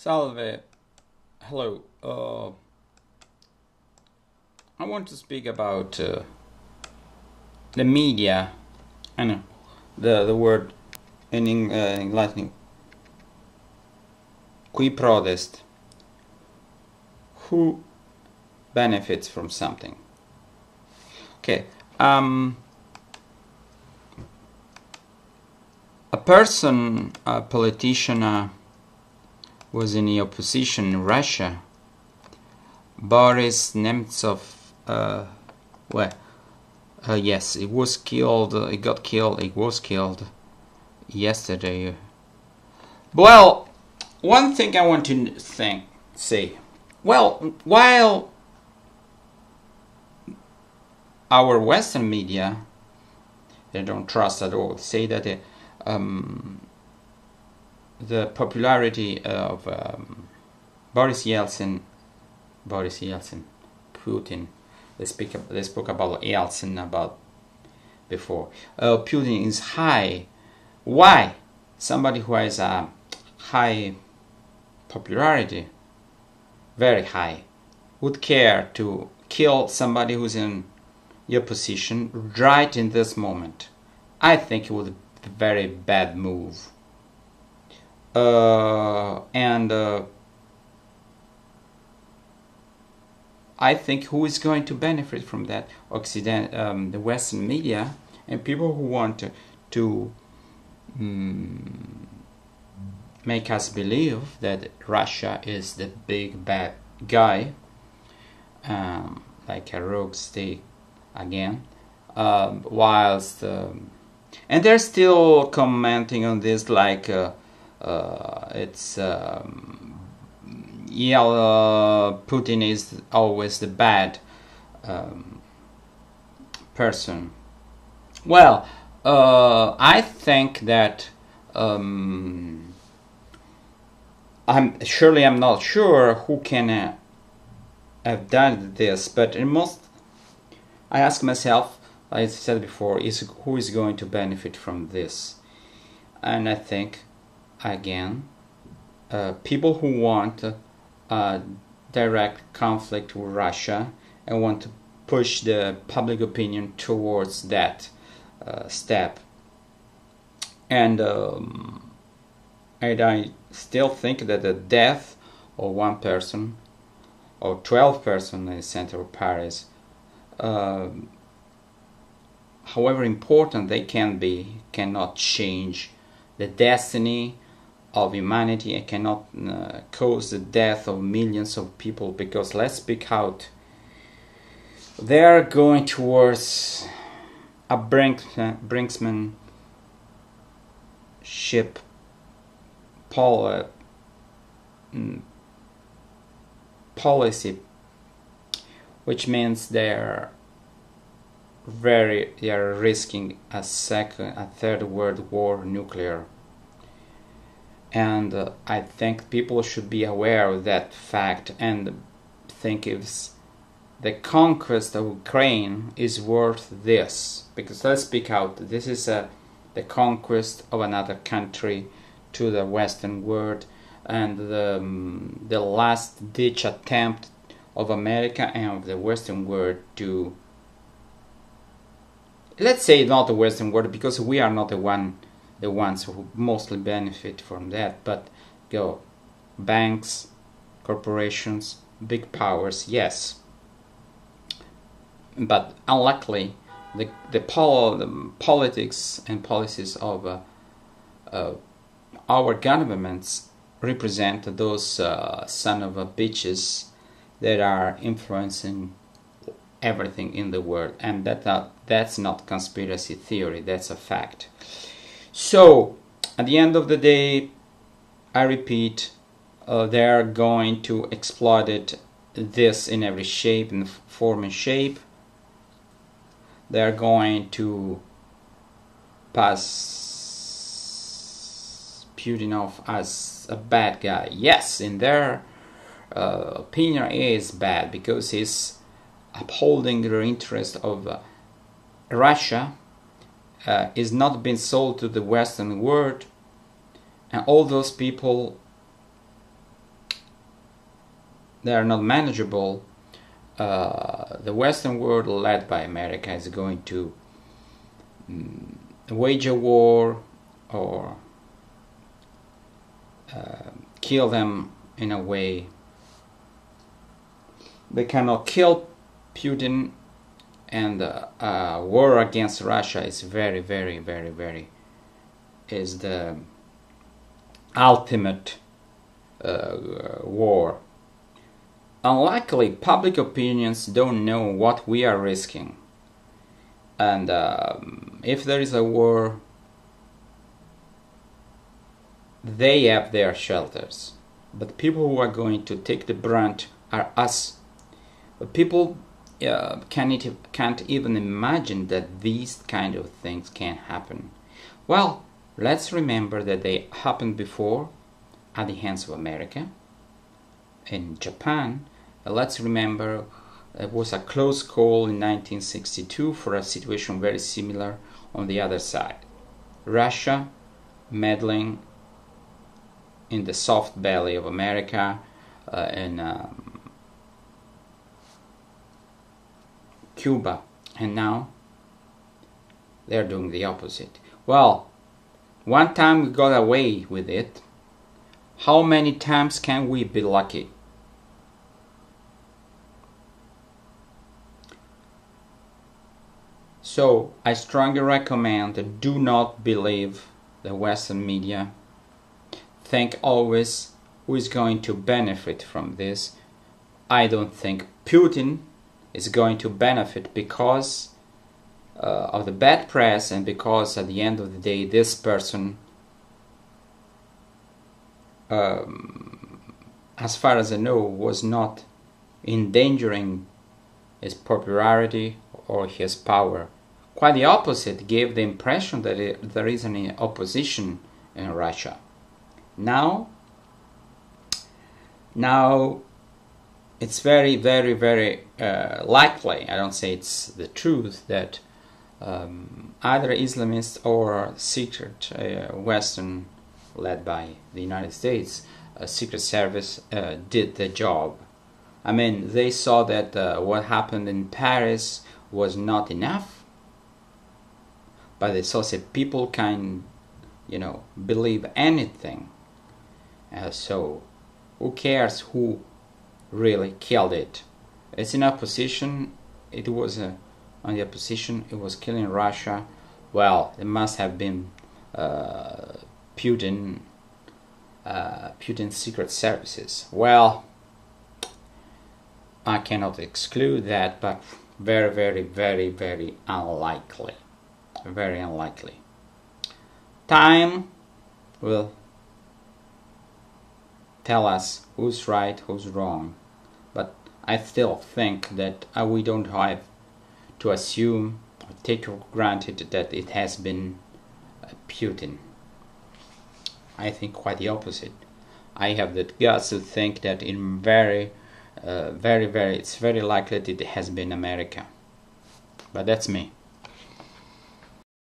Salve. Hello. I want to speak about the media. I know the word in Latin. Qui prodest. Who benefits from something? Okay. A person, a politician, was in the opposition in Russia. Boris Nemtsov, yes, he was killed. He got killed. He was killed yesterday. Well, one thing I want to say. Well, while our Western media, they don't trust at all, say that the popularity of Boris Yeltsin, Putin. They spoke about Yeltsin about before. Putin is high. Why? Somebody who has a high popularity, very high, would care to kill somebody who's in your position right in this moment. I think it would be a very bad move. I think who is going to benefit from that? The Western media and people who want to make us believe that Russia is the big bad guy, like a rogue state again, whilst and they're still commenting on this like Putin is always the bad person. Well, I think that I'm not sure who can have done this, but I ask myself, I said before, who is going to benefit from this? And I think, again, people who want direct conflict with Russia and want to push the public opinion towards that step. And I still think that the death of one person or 12 persons in the center of Paris, however important they can be, cannot change the destiny of humanity and cannot cause the death of millions of people, because let's speak out, they are going towards a brinksmanship policy, which means they are risking a third world war, nuclear. And I think people should be aware of that fact and think if the conquest of Ukraine is worth this. Because let's speak out, this is the conquest of another country to the Western world, and the last ditch attempt of America and of the Western world to, let's say not the Western world, because we are not the ones who mostly benefit from that, but banks, corporations, big powers, yes. But unluckily, the politics and policies of our governments represent those son of a bitches that are influencing everything in the world, and that's not conspiracy theory, that's a fact. So, at the end of the day, I repeat, they're going to exploit this in every shape, in form and shape. They're going to pass Putin off as a bad guy. Yes, in their opinion, he is bad because he's upholding the interest of Russia, is not being sold to the Western world, and all those people they are not manageable, the Western world, led by America, is going to wage a war or kill them in a way. They cannot kill Putin, and war against Russia is very, very, very, very, is the ultimate war. Unluckily, public opinions don't know what we are risking, and if there is a war, they have their shelters, but people who are going to take the brunt are us. But people can't even imagine that these kind of things can happen. Well, let's remember that they happened before at the hands of America. In Japan, let's remember it was a close call in 1962 for a situation very similar on the other side. Russia meddling in the soft belly of America, in Cuba, and now they're doing the opposite. Well, one time we got away with it. How many times can we be lucky? So I strongly recommend that do not believe the Western media. Think always who is going to benefit from this. I don't think Putin is going to benefit because of the bad press, and because at the end of the day this person, as far as I know, was not endangering his popularity or his power. Quite the opposite, gave the impression that there is an opposition in Russia. Now it's very, very, very likely, I don't say it's the truth, that either Islamists or secret Western, led by the United States, Secret Service did the job. I mean, they saw that what happened in Paris was not enough, but they saw that people can, believe anything. So who cares who really killed it? It's in opposition. It was on the opposition. It was killing Russia. Well, it must have been Putin's secret services. Well, I cannot exclude that, but very, very, very, very unlikely. Very unlikely. Time will tell us who's right, who's wrong. But I still think that we don't have to assume or take for granted that it has been Putin. I think quite the opposite. I have the guts to think that in it's very likely that it has been America. But that's me.